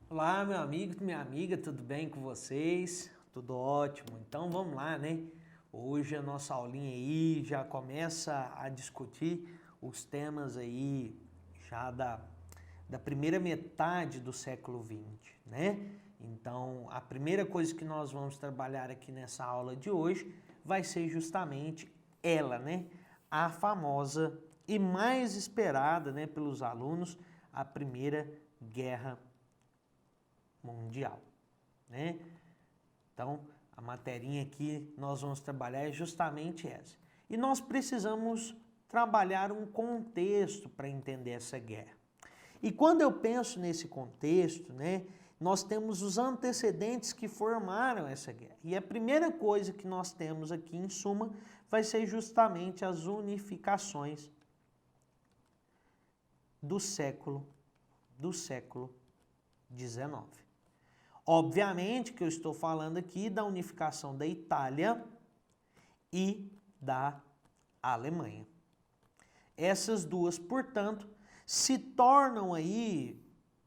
Olá, meu amigo, minha amiga, tudo bem com vocês? Tudo ótimo. Então vamos lá, né? Hoje a nossa aulinha aí já começa a discutir os temas aí já da primeira metade do século XX, né? Então a primeira coisa que nós vamos trabalhar aqui nessa aula de hoje vai ser justamente ela, né? A famosa e mais esperada, né, pelos alunos, a Primeira Guerra Mundial, né? Então, a materinha aqui nós vamos trabalhar é justamente essa. E nós precisamos trabalhar um contexto para entender essa guerra. E quando eu penso nesse contexto, né, nós temos os antecedentes que formaram essa guerra. E a primeira coisa que nós temos aqui, em suma, vai ser justamente as unificações do século XIX. Obviamente que eu estou falando aqui da unificação da Itália e da Alemanha. Essas duas, portanto, se tornam aí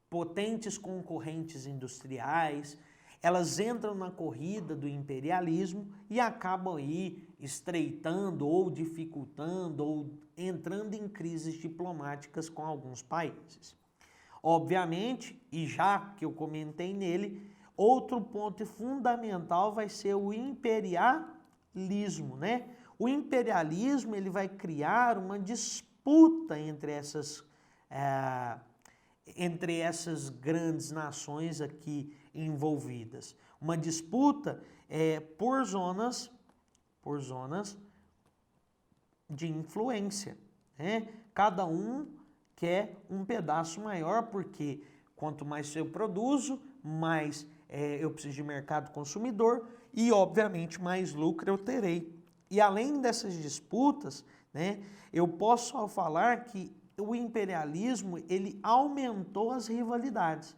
potentes concorrentes industriais, elas entram na corrida do imperialismo e acabam aí estreitando ou dificultando ou entrando em crises diplomáticas com alguns países. Obviamente, e já que eu comentei nele, outro ponto fundamental vai ser o imperialismo, né? O imperialismo ele vai criar uma disputa entre essas grandes nações aqui envolvidas. Uma disputa por zonas de influência, né? Cada um quer um pedaço maior, porque quanto mais eu produzo, mais eu preciso de mercado consumidor e, obviamente, mais lucro eu terei. E além dessas disputas, né, eu posso falar que o imperialismo ele aumentou as rivalidades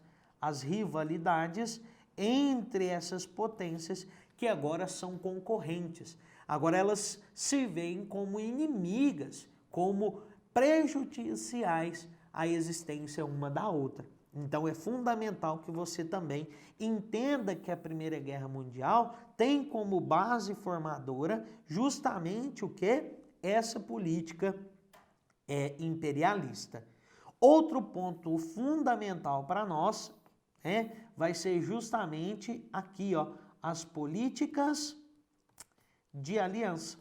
entre essas potências que agora são concorrentes. Agora elas se veem como inimigas, como prejudiciais à existência uma da outra. Então é fundamental que você também entenda que a Primeira Guerra Mundial tem como base formadora justamente o que? Essa política imperialista. Outro ponto fundamental para nós vai ser justamente aqui, ó, as políticas de aliança.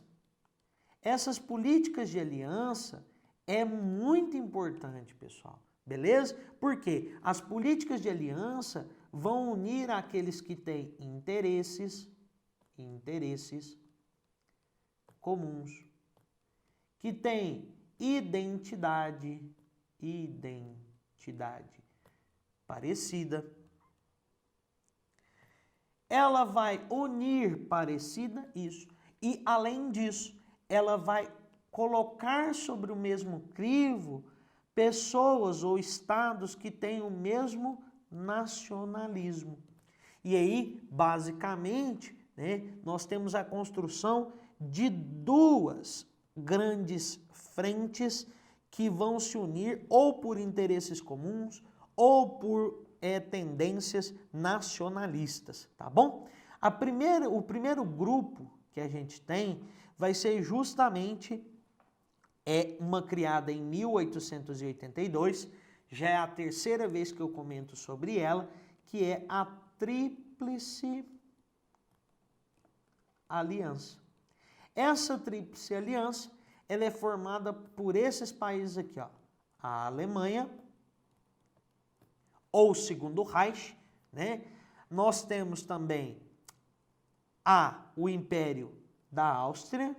Essas políticas de aliança é muito importante, pessoal. Beleza? Porque as políticas de aliança vão unir aqueles que têm interesses comuns, que têm identidade parecida. Ela vai unir parecida, isso. E além disso, ela vai colocar sobre o mesmo crivo pessoas ou estados que têm o mesmo nacionalismo. E aí, basicamente, né, nós temos a construção de duas grandes frentes que vão se unir ou por interesses comuns ou por tendências nacionalistas, tá bom? O primeiro grupo que a gente tem vai ser justamente uma criada em 1882, já é a terceira vez que eu comento sobre ela, que é a Tríplice Aliança. Essa Tríplice Aliança, ela é formada por esses países aqui, ó, a Alemanha, ou Segundo Reich, né? Nós temos também o Império da Áustria,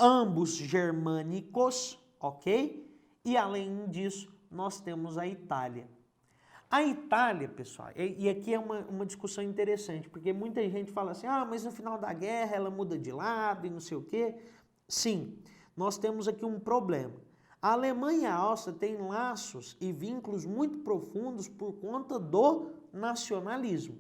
ambos germânicos, ok? E além disso, nós temos a Itália. A Itália, pessoal, e aqui é uma discussão interessante, porque muita gente fala assim, mas no final da guerra ela muda de lado e não sei o quê. Sim, nós temos aqui um problema. A Alemanha e a Áustria têm laços e vínculos muito profundos por conta do nacionalismo.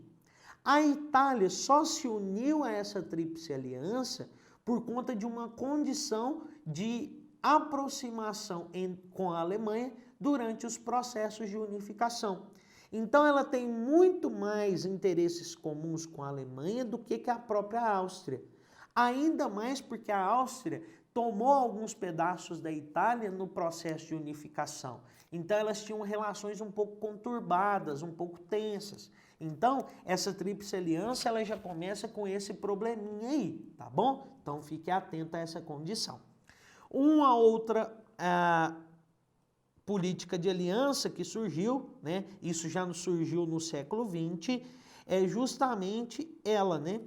A Itália só se uniu a essa Tríplice Aliança por conta de uma condição de aproximação com a Alemanha durante os processos de unificação. Então ela tem muito mais interesses comuns com a Alemanha do que a própria Áustria. Ainda mais porque a Áustria tomou alguns pedaços da Itália no processo de unificação. Então elas tinham relações um pouco conturbadas, um pouco tensas. Então essa tríplice aliança ela já começa com esse probleminha aí, tá bom? Então fique atento a essa condição. Uma outra política de aliança que surgiu, né? Isso já surgiu no século XX, é justamente ela, né?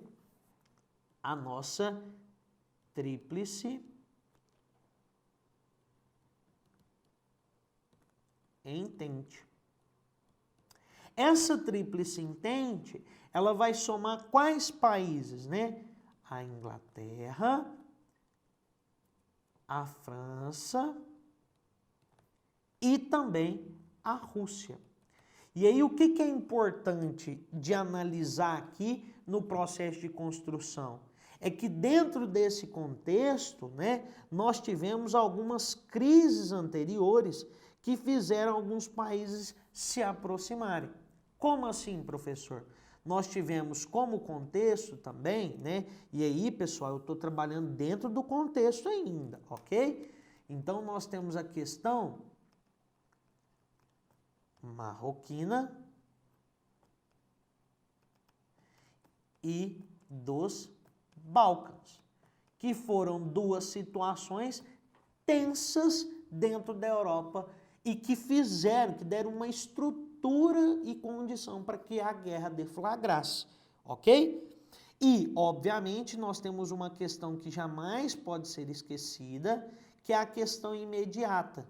A nossa tríplice entente. Essa tríplice entente, ela vai somar quais países, né? A Inglaterra, a França e também a Rússia. E aí o que é importante de analisar aqui no processo de construção? É que dentro desse contexto, né, nós tivemos algumas crises anteriores que fizeram alguns países se aproximarem. Como assim, professor? Nós tivemos como contexto também, né? E aí, pessoal, eu estou trabalhando dentro do contexto ainda, ok? Então, nós temos a questão marroquina e dos Balcãs, que foram duas situações tensas dentro da Europa e que deram uma estrutura e condição para que a guerra deflagrasse, ok? E, obviamente, nós temos uma questão que jamais pode ser esquecida, que é a questão imediata.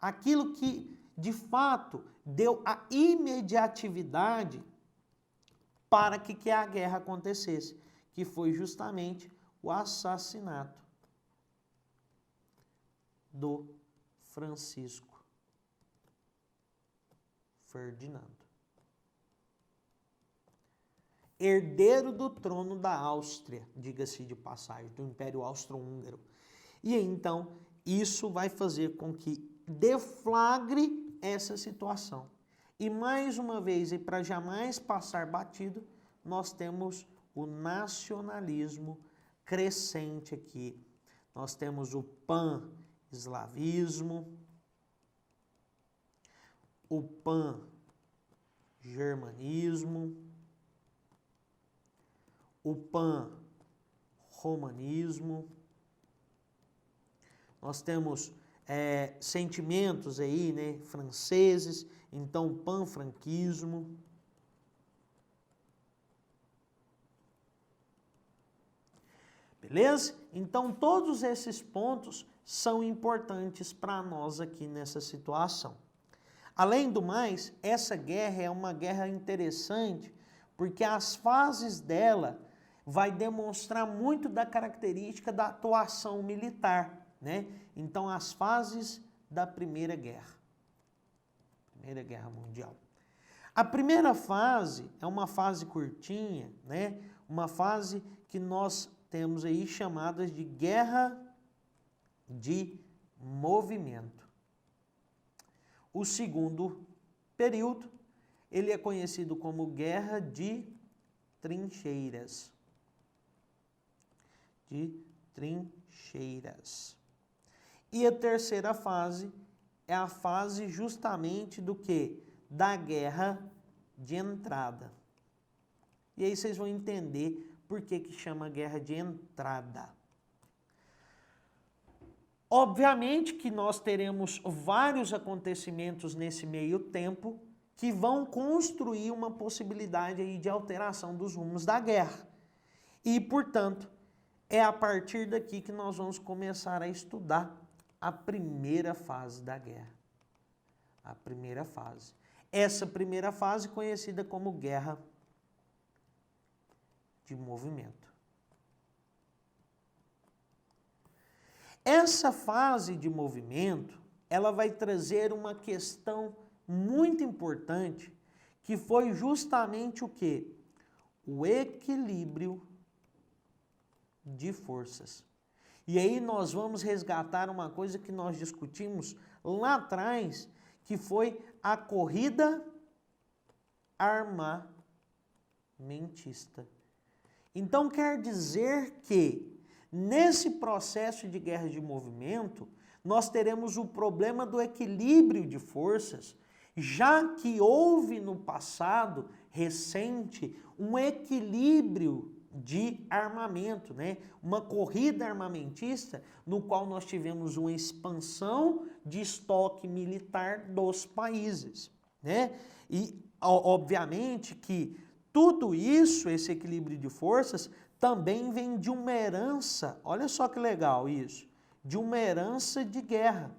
Aquilo que, de fato, deu a imediatividade para que a guerra acontecesse, que foi justamente o assassinato do Francisco Ferdinando, herdeiro do trono da Áustria, diga-se de passagem, do Império Austro-Húngaro. E então, isso vai fazer com que deflagre essa situação. E mais uma vez, e para jamais passar batido, nós temos o nacionalismo crescente aqui. Nós temos o pan-eslavismo, o pan-germanismo, o pan-romanismo. Nós temos sentimentos aí, né, franceses, então pan-franquismo. Beleza? Então, todos esses pontos são importantes para nós aqui nessa situação. Além do mais, essa guerra é uma guerra interessante, porque as fases dela vai demonstrar muito da característica da atuação militar, né? Então, as fases da Primeira Guerra Mundial. A primeira fase é uma fase curtinha, né? Uma fase que nós temos aí chamadas de guerra de movimento. O segundo período, ele é conhecido como guerra de trincheiras. E a terceira fase é a fase justamente do quê? Da guerra de entrada. E aí vocês vão entender por que chama guerra de entrada. Obviamente que nós teremos vários acontecimentos nesse meio tempo que vão construir uma possibilidade aí de alteração dos rumos da guerra. E, portanto, é a partir daqui que nós vamos começar a estudar a primeira fase da guerra. A primeira fase. Essa primeira fase conhecida como guerra de movimento. Essa fase de movimento, ela vai trazer uma questão muito importante, que foi justamente o quê? O equilíbrio de forças. E aí nós vamos resgatar uma coisa que nós discutimos lá atrás, que foi a corrida armamentista. Então quer dizer que nesse processo de guerra de movimento, nós teremos o problema do equilíbrio de forças, já que houve no passado recente um equilíbrio de armamento, né? Uma corrida armamentista no qual nós tivemos uma expansão de estoque militar dos países, né? E obviamente que tudo isso, esse equilíbrio de forças, também vem de uma herança, olha só que legal isso, de uma herança de guerra.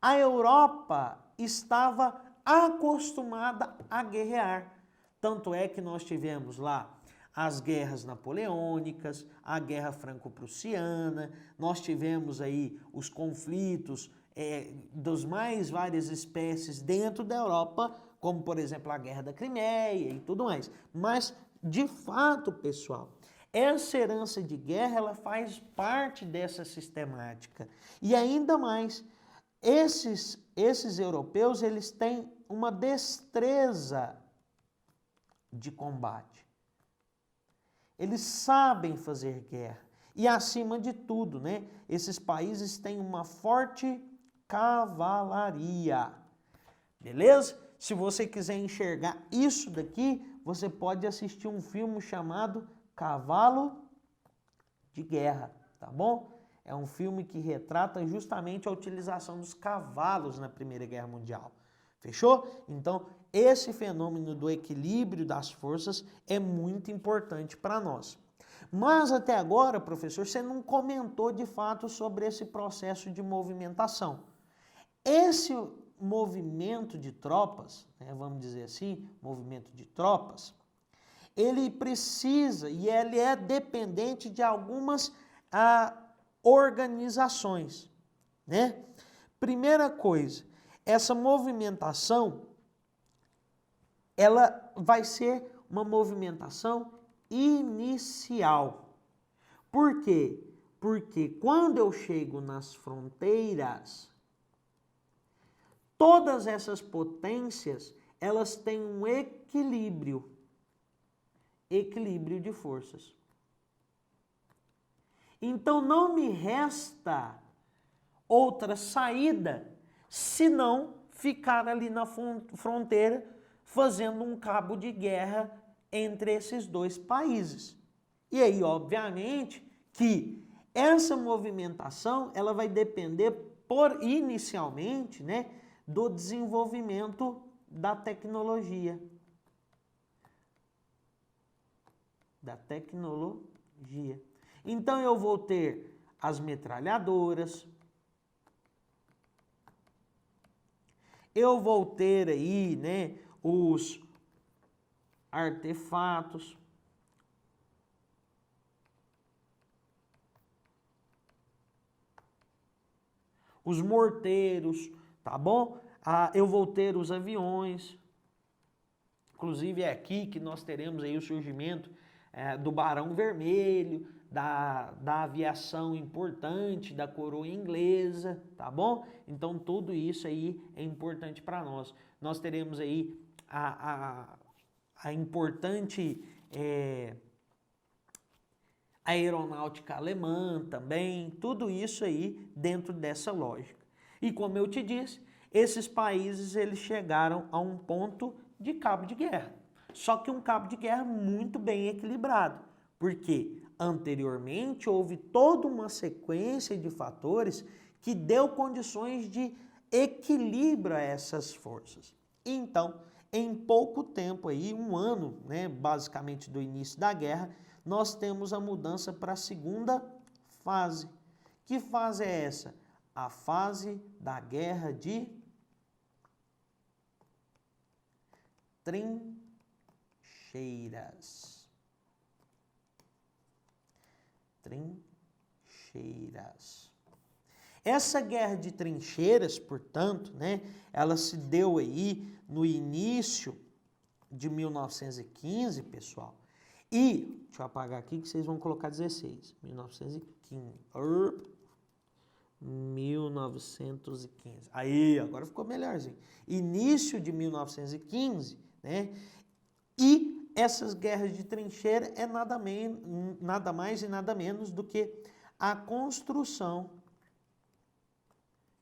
A Europa estava acostumada a guerrear, tanto é que nós tivemos lá as guerras napoleônicas, a guerra franco-prussiana, nós tivemos aí os conflitos das mais várias espécies dentro da Europa, como por exemplo a guerra da Crimeia e tudo mais. Mas, de fato, pessoal, essa herança de guerra, ela faz parte dessa sistemática. E ainda mais, esses europeus, eles têm uma destreza de combate. Eles sabem fazer guerra. E acima de tudo, né, esses países têm uma forte cavalaria. Beleza? Se você quiser enxergar isso daqui, você pode assistir um filme chamado Cavalo de Guerra, tá bom? É um filme que retrata justamente a utilização dos cavalos na Primeira Guerra Mundial. Fechou? Então, esse fenômeno do equilíbrio das forças é muito importante para nós. Mas até agora, professor, você não comentou de fato sobre esse processo de movimentação. Esse movimento de tropas, né, vamos dizer assim, movimento de tropas, ele precisa e ele é dependente de algumas organizações, né? Primeira coisa, essa movimentação, ela vai ser uma movimentação inicial. Por quê? Porque quando eu chego nas fronteiras, todas essas potências, elas têm um equilíbrio de forças. Então não me resta outra saída senão ficar ali na fronteira fazendo um cabo de guerra entre esses dois países. E aí, obviamente, que essa movimentação ela vai depender inicialmente, né, do desenvolvimento da tecnologia. Então eu vou ter as metralhadoras, eu vou ter aí, né, os artefatos, os morteiros, tá bom? Eu vou ter os aviões, inclusive é aqui que nós teremos aí o surgimento do Barão Vermelho, da aviação importante, da coroa inglesa, tá bom? Então tudo isso aí é importante para nós. Nós teremos aí a importante aeronáutica alemã também, tudo isso aí dentro dessa lógica. E como eu te disse, esses países eles chegaram a um ponto de cabo de guerra. Só que um cabo de guerra muito bem equilibrado, porque anteriormente houve toda uma sequência de fatores que deu condições de equilíbrio a essas forças. Então, em pouco tempo aí, um ano, né, basicamente do início da guerra, nós temos a mudança para a segunda fase. Que fase é essa? A fase da guerra de trincheiras. Essa guerra de trincheiras, portanto, né, ela se deu aí no início de 1915, pessoal. E, deixa eu apagar aqui que vocês vão colocar 16. 1915. Aí, agora ficou melhorzinho. Início de 1915, né? E essas guerras de trincheira é nada mais e nada menos do que a construção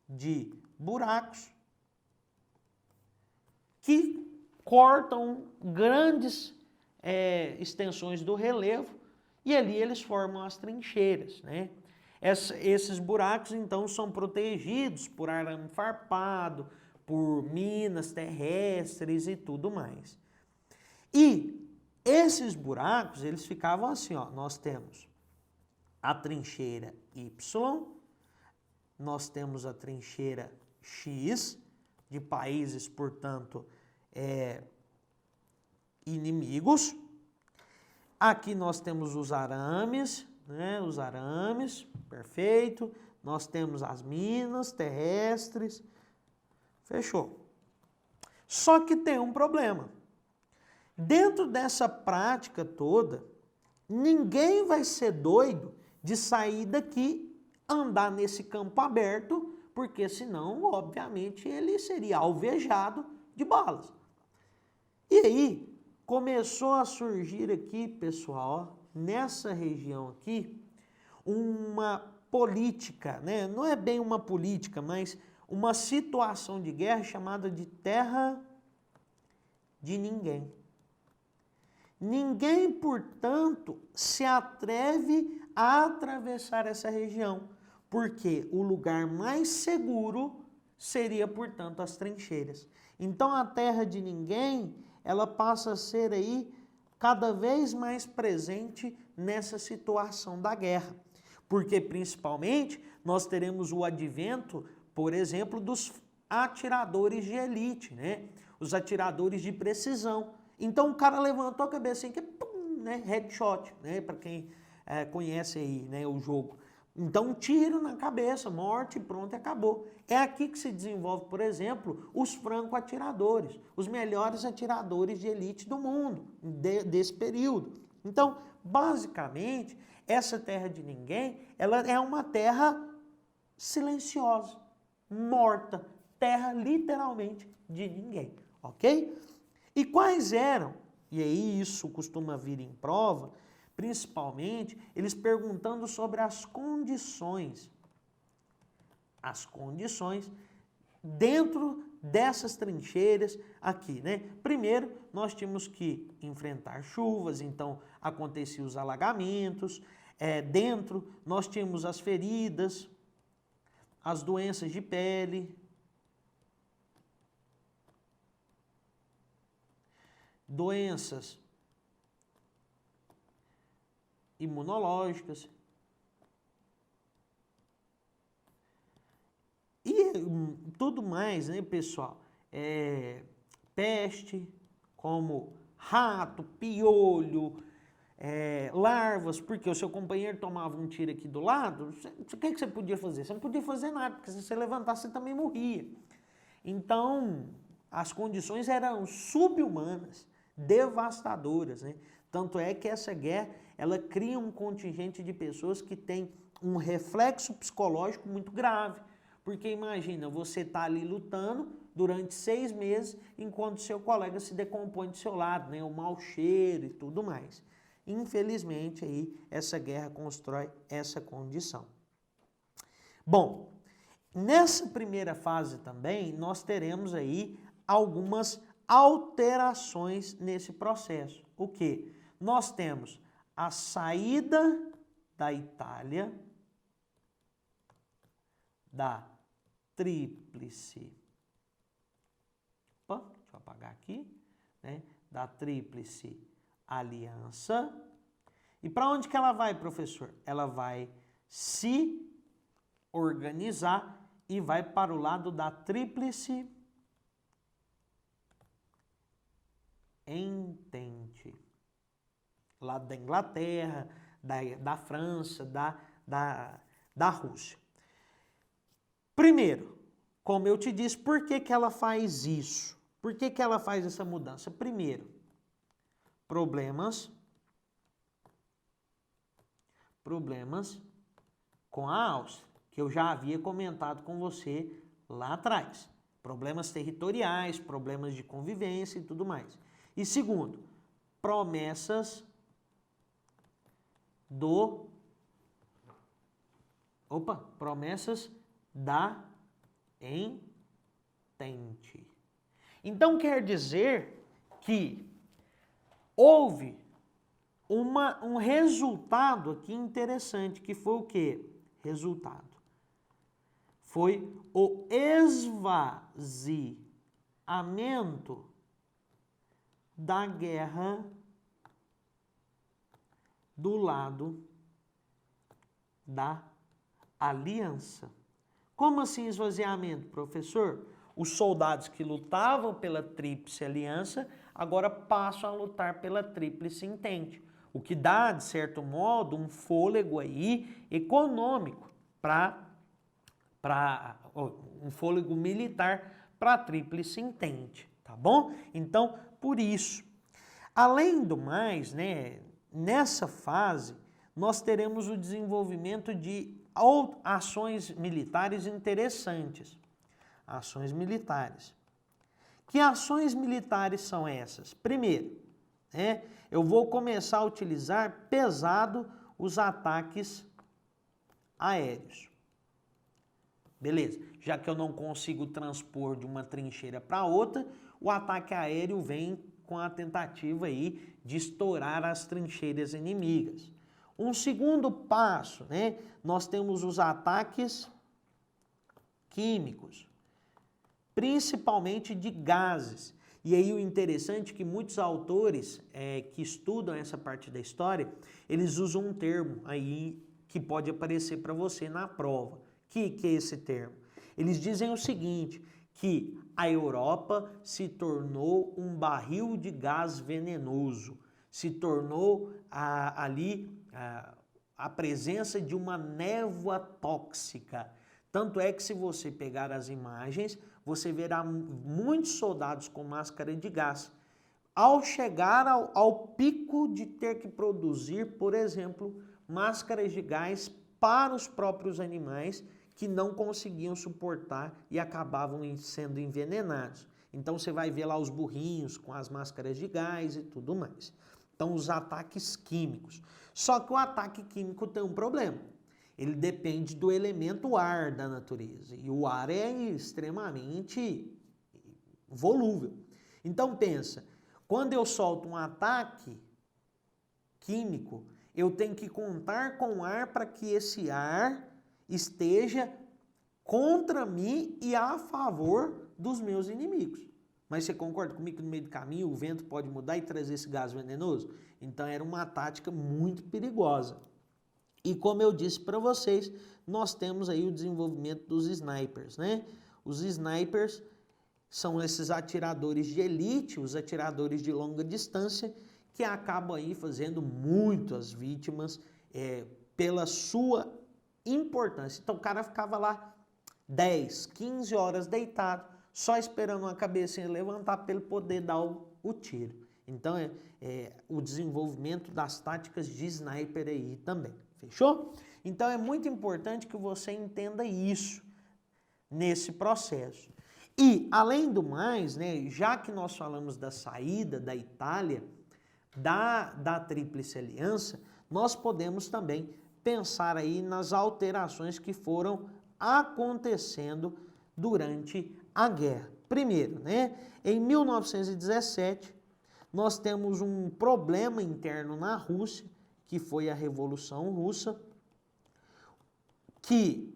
de buracos que cortam grandes extensões do relevo e ali eles formam as trincheiras, né? Esses buracos, então, são protegidos por arame farpado, por minas terrestres e tudo mais. E esses buracos, eles ficavam assim, ó, nós temos a trincheira Y, nós temos a trincheira X, de países, portanto, inimigos. Aqui nós temos os arames, né? Os arames, perfeito. Nós temos as minas terrestres. Fechou. Só que tem um problema. Dentro dessa prática toda, ninguém vai ser doido de sair daqui, andar nesse campo aberto, porque senão, obviamente, ele seria alvejado de balas. E aí, começou a surgir aqui, pessoal, ó, nessa região aqui, uma política, né? Não é bem uma política, mas uma situação de guerra chamada de terra de ninguém. Ninguém, portanto, se atreve a atravessar essa região, porque o lugar mais seguro seria, portanto, as trincheiras. Então, a terra de ninguém, ela passa a ser aí cada vez mais presente nessa situação da guerra. Porque, principalmente, nós teremos o advento, por exemplo, dos atiradores de elite, né? Os atiradores de precisão. Então, o cara levantou a cabeça assim, que pum, né? Headshot, né? Para quem conhece aí, né, o jogo. Então, um tiro na cabeça, morte, pronto, e acabou. É aqui que se desenvolve, por exemplo, os franco-atiradores, os melhores atiradores de elite do mundo, desse período. Então, basicamente, essa terra de ninguém, ela é uma terra silenciosa, morta, terra literalmente de ninguém, ok? E quais eram, e aí isso costuma vir em prova, principalmente eles perguntando sobre as condições dentro dessas trincheiras aqui, né? Primeiro, nós tínhamos que enfrentar chuvas, então aconteciam os alagamentos, dentro nós tínhamos as feridas, as doenças de pele, doenças imunológicas e tudo mais, né, pessoal? Peste, como rato, piolho, larvas, porque o seu companheiro tomava um tiro aqui do lado, o que você podia fazer? Você não podia fazer nada, porque se você levantasse, você também morria. Então, as condições eram sub-humanas, devastadoras, né? Tanto é que essa guerra, ela cria um contingente de pessoas que tem um reflexo psicológico muito grave. Porque imagina, você está ali lutando durante 6 meses, enquanto seu colega se decompõe do seu lado, né? O mau cheiro e tudo mais. Infelizmente, aí, essa guerra constrói essa condição. Bom, nessa primeira fase também, nós teremos aí algumas alterações nesse processo. O quê? Nós temos a saída da Itália da Tríplice. Opa, deixa eu apagar aqui, né? Da Tríplice Aliança. E para onde que ela vai, professor? Ela vai se organizar e vai para o lado da Tríplice Entente. Lado da Inglaterra, da França, da Rússia. Primeiro, como eu te disse, por que que ela faz isso? Por que que ela faz essa mudança? Primeiro, problemas com a Áustria, que eu já havia comentado com você lá atrás. Problemas territoriais, problemas de convivência e tudo mais. E segundo, promessas da entente. Então quer dizer que houve um resultado aqui interessante, que foi o quê? Resultado. Foi o esvaziamento da guerra do lado da aliança. Como assim esvaziamento, professor? Os soldados que lutavam pela Tríplice Aliança agora passam a lutar pela Tríplice Entente, o que dá, de certo modo, um fôlego aí econômico um fôlego militar para a Tríplice Entente, tá bom? Então, por isso, além do mais, né, nessa fase, nós teremos o desenvolvimento de ações militares interessantes. Ações militares. Que ações militares são essas? Primeiro, eu vou começar a utilizar pesado os ataques aéreos. Beleza, já que eu não consigo transpor de uma trincheira para outra, o ataque aéreo vem com a tentativa aí de estourar as trincheiras inimigas. Um segundo passo, né, nós temos os ataques químicos, principalmente de gases. E aí o interessante é que muitos autores que estudam essa parte da história, eles usam um termo aí que pode aparecer para você na prova. Que é esse termo? Eles dizem o seguinte, que a Europa se tornou um barril de gás venenoso, se tornou a presença de uma névoa tóxica. Tanto é que se você pegar as imagens, você verá muitos soldados com máscara de gás. Ao chegar ao pico de ter que produzir, por exemplo, máscaras de gás para os próprios animais que não conseguiam suportar e acabavam sendo envenenados. Então você vai ver lá os burrinhos com as máscaras de gás e tudo mais. Então os ataques químicos. Só que o ataque químico tem um problema. Ele depende do elemento ar da natureza. E o ar é extremamente volúvel. Então pensa, quando eu solto um ataque químico, eu tenho que contar com ar para que esse ar esteja contra mim e a favor dos meus inimigos. Mas você concorda comigo que no meio do caminho o vento pode mudar e trazer esse gás venenoso? Então era uma tática muito perigosa. E como eu disse para vocês, nós temos aí o desenvolvimento dos snipers, né? Os snipers são esses atiradores de elite, os atiradores de longa distância, que acabam aí fazendo muitas vítimas pela sua importância. Então o cara ficava lá 10, 15 horas deitado, só esperando uma cabecinha levantar para ele poder dar o tiro. Então o desenvolvimento das táticas de sniper aí também. Fechou? Então é muito importante que você entenda isso nesse processo. E, além do mais, né, já que nós falamos da saída da Itália da Tríplice Aliança, nós podemos também pensar aí nas alterações que foram acontecendo durante a guerra. Primeiro, né, em 1917, nós temos um problema interno na Rússia, que foi a Revolução Russa, que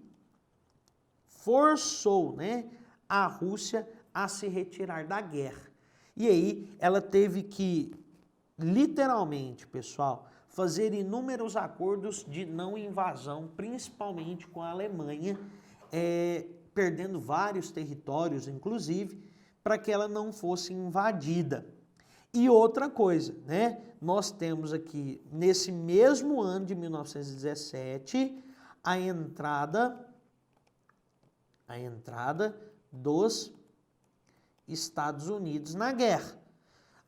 forçou, né, a Rússia a se retirar da guerra. E aí ela teve que, literalmente, pessoal, fazer inúmeros acordos de não invasão, principalmente com a Alemanha, perdendo vários territórios, inclusive, para que ela não fosse invadida. E outra coisa, né? Nós temos aqui, nesse mesmo ano de 1917, a entrada dos Estados Unidos na guerra.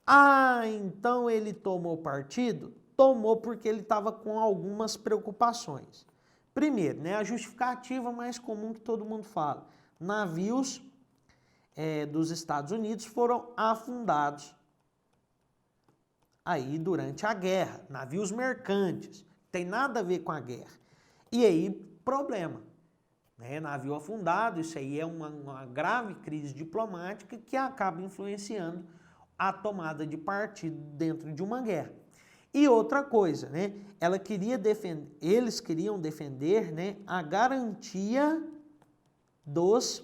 Ah, então ele tomou partido? Tomou porque ele estava com algumas preocupações. Primeiro, né, a justificativa mais comum que todo mundo fala. Navios dos Estados Unidos foram afundados aí durante a guerra, navios mercantes, tem nada a ver com a guerra. E aí, problema, né? Navio afundado, isso aí é uma grave crise diplomática que acaba influenciando a tomada de partido dentro de uma guerra. E outra coisa, né? Eles queriam defender, né, a garantia dos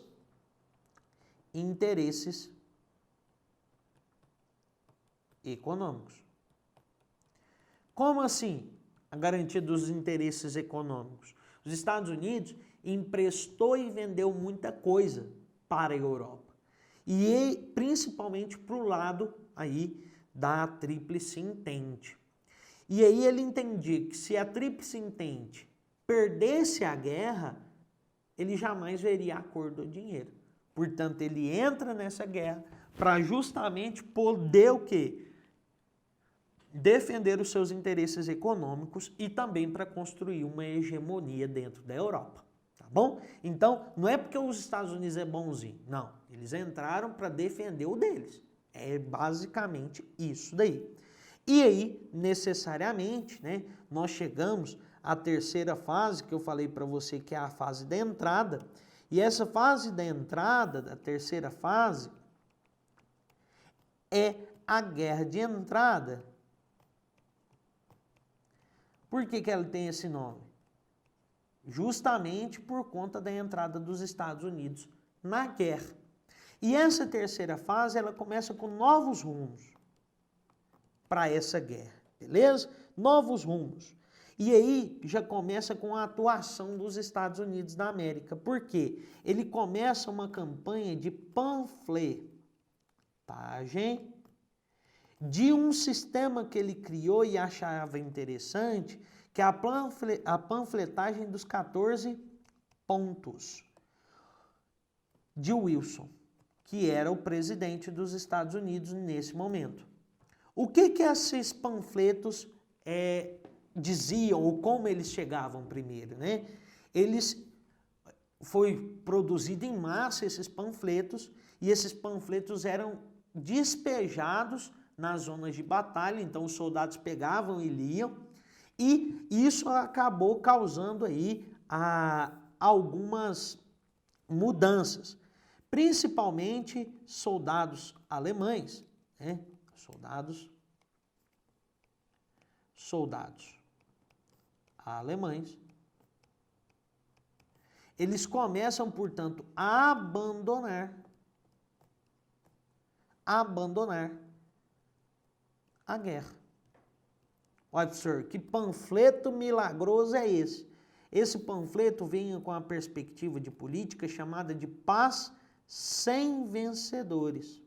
interesses econômicos. Como assim? A garantia dos interesses econômicos. Os Estados Unidos emprestou e vendeu muita coisa para a Europa. E principalmente para o lado aí da Tríplice Entente. E aí ele entendia que se a Tríplice Entente perdesse a guerra, ele jamais veria a cor do dinheiro. Portanto, ele entra nessa guerra para justamente poder o quê? Defender os seus interesses econômicos e também para construir uma hegemonia dentro da Europa. Tá bom? Então, não é porque os Estados Unidos é bonzinho. Não. Eles entraram para defender o deles. É basicamente isso daí. E aí, necessariamente, né, nós chegamos à terceira fase, que eu falei para você que é a fase da entrada. E essa fase da entrada, da terceira fase, é a guerra de entrada. Por que ela tem esse nome? Justamente por conta da entrada dos Estados Unidos na guerra. E essa terceira fase, ela começa com novos rumos para essa guerra, beleza? Novos rumos. E aí já começa com a atuação dos Estados Unidos da América. Por quê? Ele começa uma campanha de panfletagem de um sistema que ele criou e achava interessante, que é a panfletagem dos 14 pontos de Wilson, que era o presidente dos Estados Unidos nesse momento. O que esses panfletos diziam, ou como eles chegavam primeiro, né? Foi produzido em massa esses panfletos, e esses panfletos eram despejados nas zonas de batalha, então os soldados pegavam e liam, e isso acabou causando aí algumas mudanças, principalmente soldados alemães, né? Soldados alemães, eles começam, portanto, a abandonar a guerra. Olha, professor, que panfleto milagroso é esse? Esse panfleto vem com a perspectiva de política chamada de paz sem vencedores.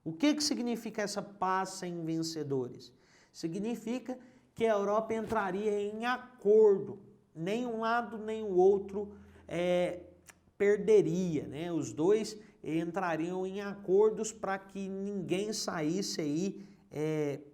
O que significa essa paz sem vencedores? Significa que a Europa entraria em acordo, nem um lado nem o outro perderia, né? Os dois entrariam em acordos para que ninguém saísse aí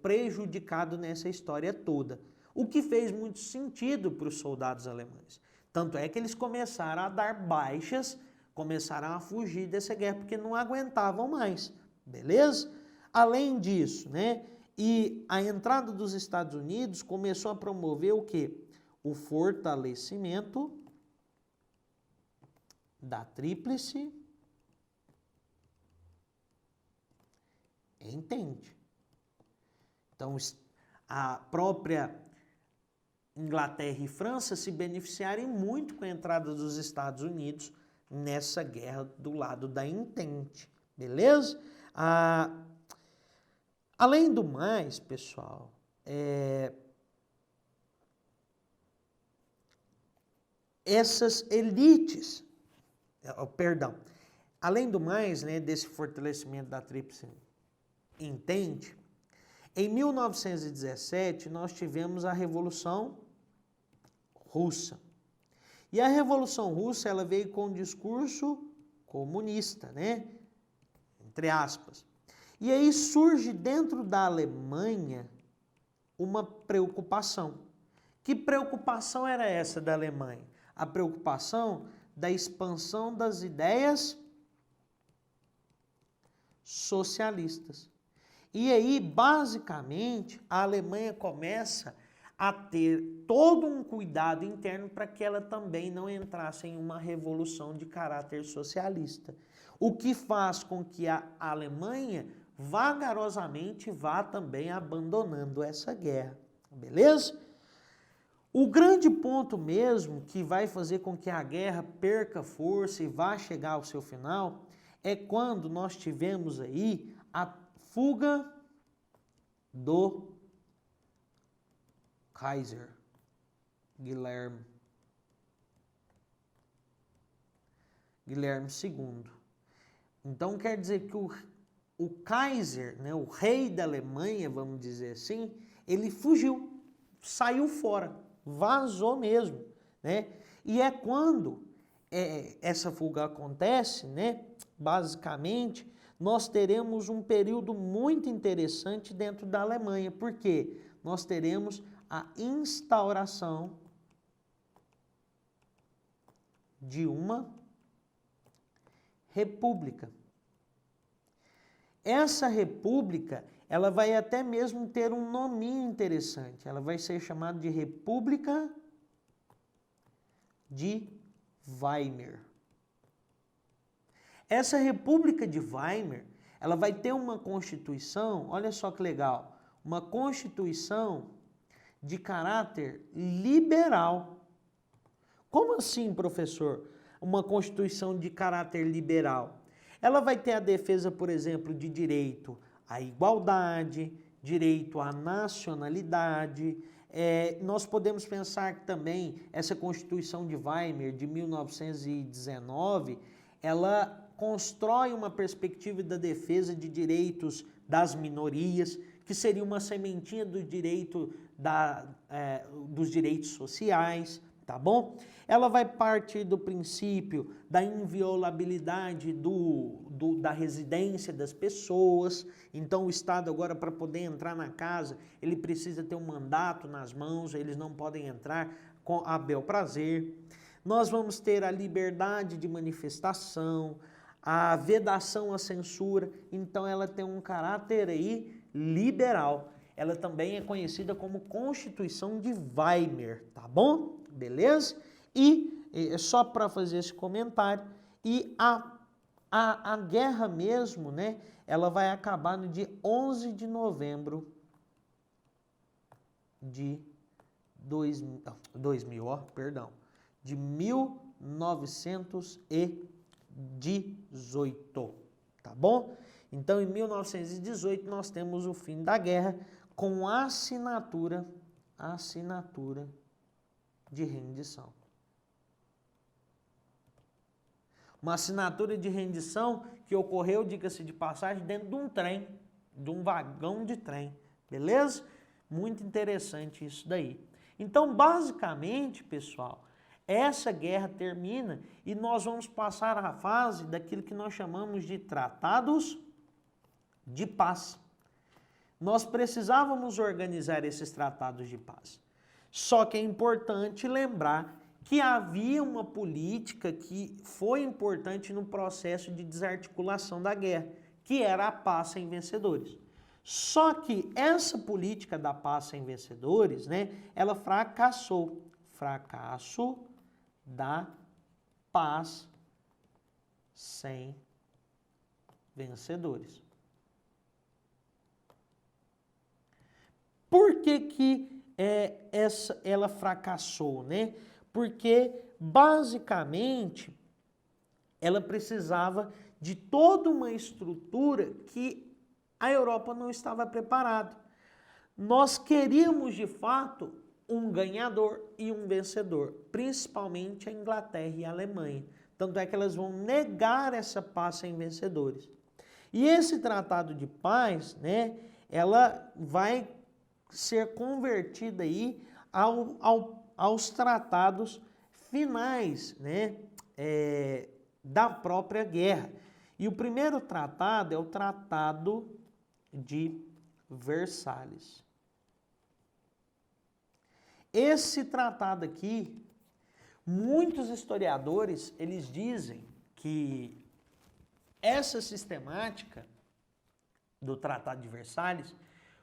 prejudicado nessa história toda. O que fez muito sentido para os soldados alemães. Tanto é que eles começaram a dar baixas, começaram a fugir dessa guerra porque não aguentavam mais, beleza? Além disso, né? E a entrada dos Estados Unidos começou a promover o quê? O fortalecimento da Tríplice Entente. Então, a própria Inglaterra e França se beneficiarem muito com a entrada dos Estados Unidos nessa guerra do lado da Entente, beleza? Além do mais, pessoal, essas elites, além do mais, né, desse fortalecimento da Tríplice Entente, em 1917 nós tivemos a Revolução Russa. E a Revolução Russa, ela veio com um discurso comunista, né? Entre aspas. E aí surge dentro da Alemanha uma preocupação. Que preocupação era essa da Alemanha? A preocupação da expansão das ideias socialistas. E aí, basicamente, a Alemanha começa a ter todo um cuidado interno para que ela também não entrasse em uma revolução de caráter socialista. O que faz com que a Alemanha vagarosamente vá também abandonando essa guerra. Beleza? O grande ponto mesmo que vai fazer com que a guerra perca força e vá chegar ao seu final é quando nós tivemos aí a fuga do Kaiser Guilherme II. Então quer dizer que o Kaiser, né, o rei da Alemanha, vamos dizer assim, ele fugiu, saiu fora, vazou mesmo, né? E é quando essa fuga acontece, né? Basicamente, nós teremos um período muito interessante dentro da Alemanha, porque nós teremos a instauração de uma república. Essa república, ela vai até mesmo ter um nominho interessante. Ela vai ser chamada de República de Weimar. Essa República de Weimar, ela vai ter uma constituição, olha só que legal, uma constituição de caráter liberal. Como assim, professor? Uma constituição de caráter liberal? Ela vai ter a defesa, por exemplo, de direito à igualdade, direito à nacionalidade. Nós podemos pensar que também essa Constituição de Weimar, de 1919, ela constrói uma perspectiva da defesa de direitos das minorias, que seria uma sementinha do direito dos direitos sociais, tá bom? Ela vai partir do princípio da inviolabilidade da residência das pessoas. Então o Estado agora, para poder entrar na casa, ele precisa ter um mandato nas mãos, eles não podem entrar a bel prazer. Nós vamos ter a liberdade de manifestação, a vedação à censura, então ela tem um caráter aí liberal. Ela também é conhecida como Constituição de Weimar, tá bom? Beleza? E só para fazer esse comentário, e a guerra mesmo, né, ela vai acabar no dia 11 de novembro de 1918, tá bom? Então, em 1918, nós temos o fim da guerra com a assinatura de rendição. Uma assinatura de rendição que ocorreu, diga-se de passagem, dentro de um trem, de um vagão de trem, beleza? Muito interessante isso daí. Então, basicamente, pessoal, essa guerra termina e nós vamos passar à fase daquilo que nós chamamos de tratados de paz. Nós precisávamos organizar esses tratados de paz. Só que é importante lembrar que havia uma política que foi importante no processo de desarticulação da guerra, que era a paz sem vencedores. Só que essa política da paz sem vencedores, né, ela fracassou. Fracasso da paz sem vencedores. Por que ela fracassou, né? Porque, basicamente, ela precisava de toda uma estrutura que a Europa não estava preparada. Nós queríamos, de fato, um ganhador e um vencedor, principalmente a Inglaterra e a Alemanha. Tanto é que elas vão negar essa paz sem vencedores. E esse tratado de paz, né, ela vai ser convertida aí aos tratados finais, né, da própria guerra. E o primeiro tratado é o Tratado de Versalhes. Esse tratado aqui, muitos historiadores, eles dizem que essa sistemática, do Tratado de Versalhes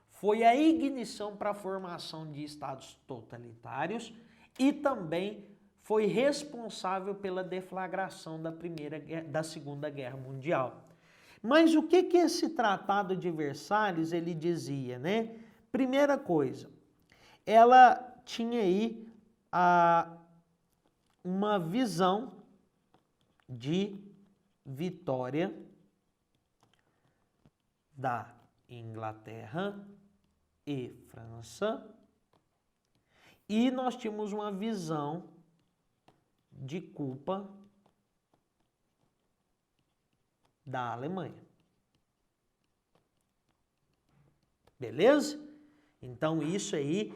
foi a ignição para a formação de estados totalitários e também foi responsável pela deflagração da Segunda Guerra Mundial. Mas o que esse Tratado de Versalhes ele dizia, né? Primeira coisa, ela tinha aí uma visão de vitória da Inglaterra e França, e nós tínhamos uma visão de culpa da Alemanha. Beleza? Então isso aí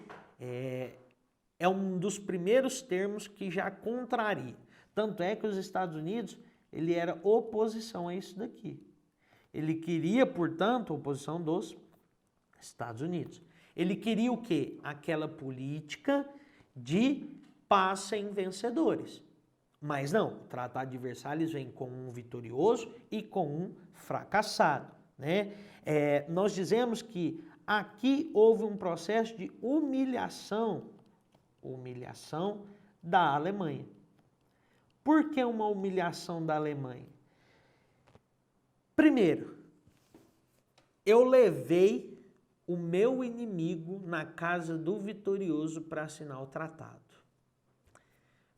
é um dos primeiros termos que já contraria. Tanto é que os Estados Unidos, ele era oposição a isso daqui. Ele queria, portanto, a oposição dos Estados Unidos. Ele queria o quê? Aquela política de paz sem vencedores. Mas não, o Tratado de Versalhes vem com um vitorioso e com um fracassado, né? Nós dizemos que aqui houve um processo de humilhação da Alemanha. Por que uma humilhação da Alemanha? Primeiro, eu levei o meu inimigo na casa do vitorioso para assinar o tratado.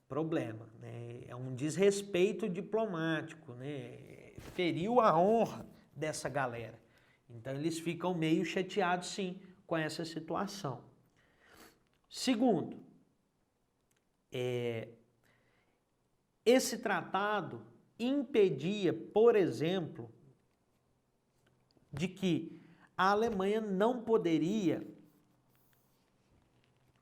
Problema, né? É um desrespeito diplomático, né? Feriu a honra dessa galera. Então eles ficam meio chateados, sim, com essa situação. Segundo, esse tratado impedia, por exemplo, de que a Alemanha não poderia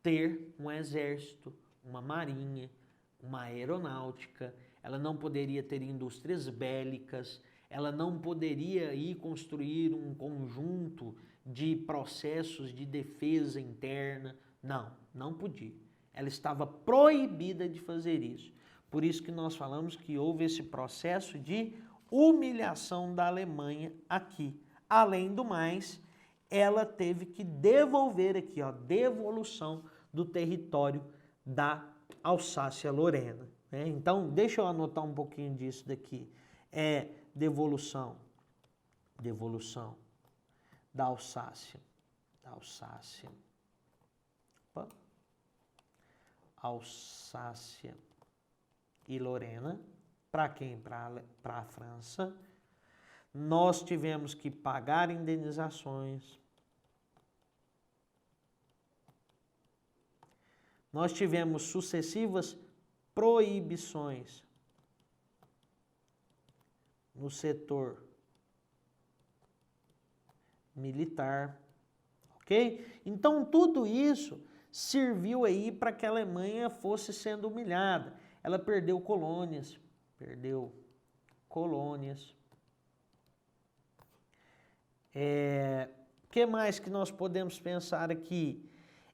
ter um exército, uma marinha, uma aeronáutica, ela não poderia ter indústrias bélicas, ela não poderia ir construir um conjunto de processos de defesa interna. Não podia. Ela estava proibida de fazer isso. Por isso que nós falamos que houve esse processo de humilhação da Alemanha aqui. Além do mais, ela teve que devolver aqui, ó, devolução do território da Alsácia-Lorena, né? Então, deixa eu anotar um pouquinho disso daqui. Devolução da Alsácia. Alsácia e Lorena. Para quem? Para a França. Nós tivemos que pagar indenizações. Nós tivemos sucessivas proibições no setor militar, ok? Então tudo isso serviu aí para que a Alemanha fosse sendo humilhada. Ela perdeu colônias. Que mais que nós podemos pensar aqui?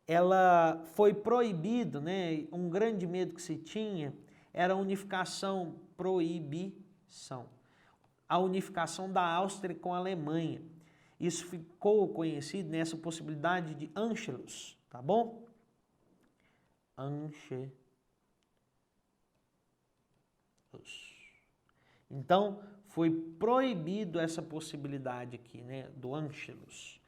Ela foi proibido, né? Um grande medo que se tinha era a proibição. A unificação da Áustria com a Alemanha. Isso ficou conhecido nessa possibilidade de Anschluss, tá bom? Anschluss. Então, foi proibido essa possibilidade aqui, né, do Anschluss.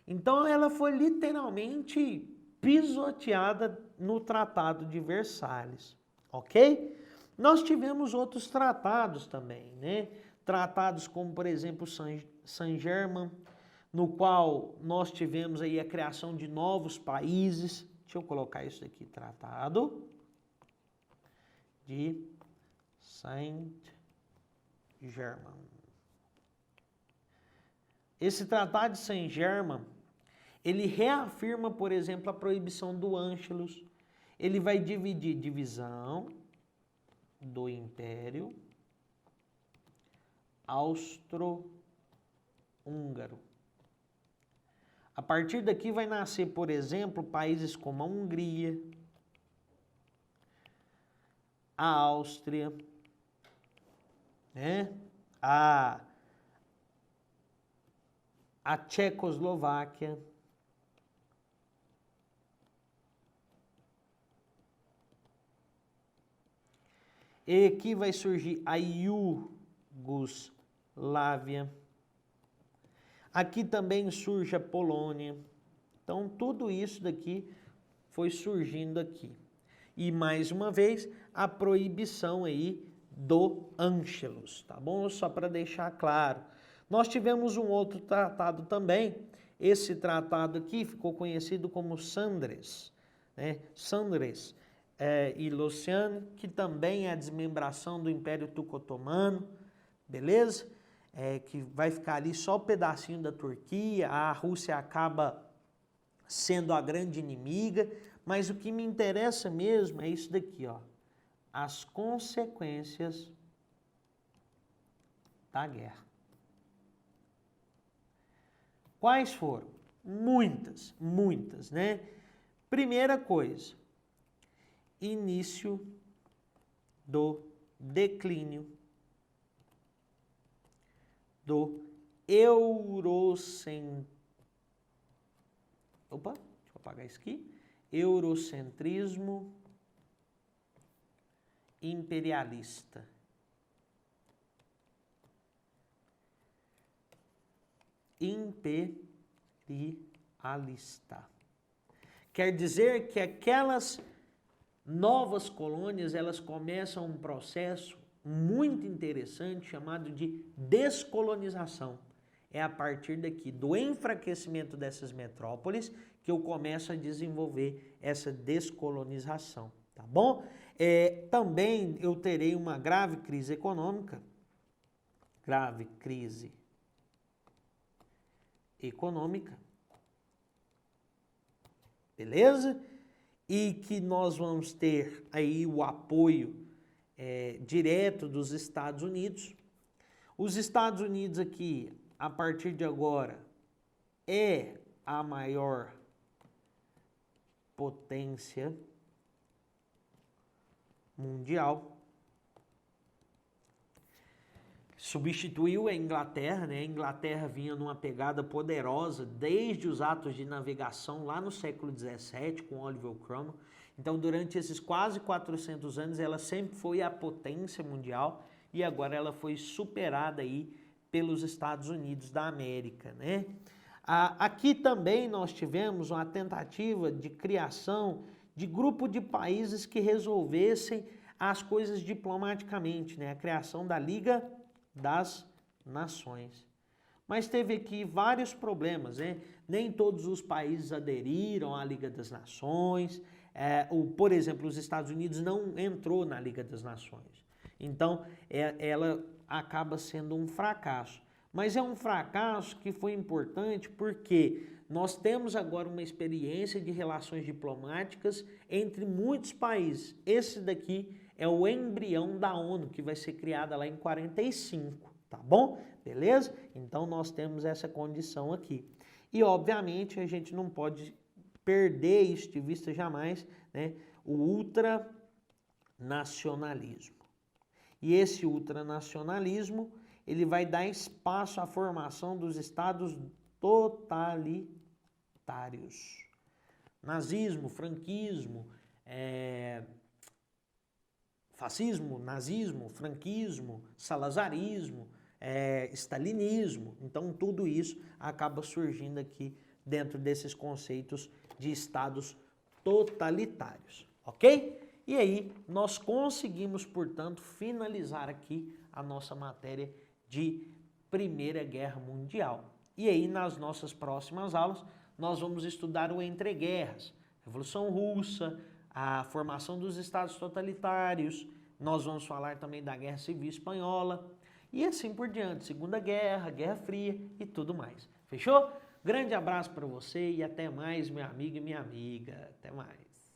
Então, ela foi literalmente pisoteada no Tratado de Versalhes, ok? Nós tivemos outros tratados também, né? Tratados como, por exemplo, Saint-Germain, no qual nós tivemos aí a criação de novos países. Deixa eu colocar isso aqui, Tratado de Saint-Germain. Esse Tratado de Saint-Germain, ele reafirma, por exemplo, a proibição do Anschluss. Ele vai dividir divisão do Império Austro-Húngaro. A partir daqui vai nascer, por exemplo, países como a Hungria, a Áustria, né? a Tchecoslováquia, e aqui vai surgir a Iugoslávia. Aqui também surge a Polônia. Então, tudo isso daqui foi surgindo aqui. E, mais uma vez, a proibição aí do Ângelus, tá bom? Só para deixar claro. Nós tivemos um outro tratado também. Esse tratado aqui ficou conhecido como Sandres, né? Sandres e Lausanne, que também é a desmembração do Império Turco-Otomano, beleza? Que vai ficar ali só um pedacinho da Turquia, a Rússia acaba sendo a grande inimiga, mas o que me interessa mesmo é isso daqui, ó, as consequências da guerra. Quais foram? Muitas, muitas, né? Primeira coisa, início do declínio do eurocentrismo imperialista. Quer dizer que aquelas novas colônias, elas começam um processo muito interessante chamado de descolonização. É a partir daqui, do enfraquecimento dessas metrópoles, que eu começo a desenvolver essa descolonização, tá bom? Também eu terei uma grave crise econômica, beleza? E que nós vamos ter aí o apoio direto dos Estados Unidos. Os Estados Unidos aqui, a partir de agora, é a maior potência mundial. Substituiu a Inglaterra, né? A Inglaterra vinha numa pegada poderosa desde os atos de navegação lá no século XVII com Oliver Cromwell. Então, durante esses quase 400 anos, ela sempre foi a potência mundial e agora ela foi superada aí pelos Estados Unidos da América, né? Aqui também nós tivemos uma tentativa de criação de grupo de países que resolvessem as coisas diplomaticamente, né? A criação da Liga das Nações. Mas teve aqui vários problemas, né? Nem todos os países aderiram à Liga das Nações. Por exemplo, os Estados Unidos não entrou na Liga das Nações. Então, ela acaba sendo um fracasso. Mas é um fracasso que foi importante porque nós temos agora uma experiência de relações diplomáticas entre muitos países. Esse daqui é o embrião da ONU, que vai ser criada lá em 45, tá bom? Beleza? Então, nós temos essa condição aqui. E, obviamente, a gente não pode perder isso de vista jamais, né? O ultranacionalismo. E esse ultranacionalismo, ele vai dar espaço à formação dos estados totalitários. Nazismo, franquismo, fascismo, nazismo, franquismo, salazarismo, stalinismo. Então, tudo isso acaba surgindo aqui dentro desses conceitos de estados totalitários, ok? E aí, nós conseguimos, portanto, finalizar aqui a nossa matéria de Primeira Guerra Mundial. E aí, nas nossas próximas aulas, nós vamos estudar o entreguerras, Revolução Russa, a formação dos estados totalitários, nós vamos falar também da Guerra Civil Espanhola, e assim por diante, Segunda Guerra, Guerra Fria e tudo mais. Fechou? Grande abraço para você e até mais, meu amigo e minha amiga. Até mais.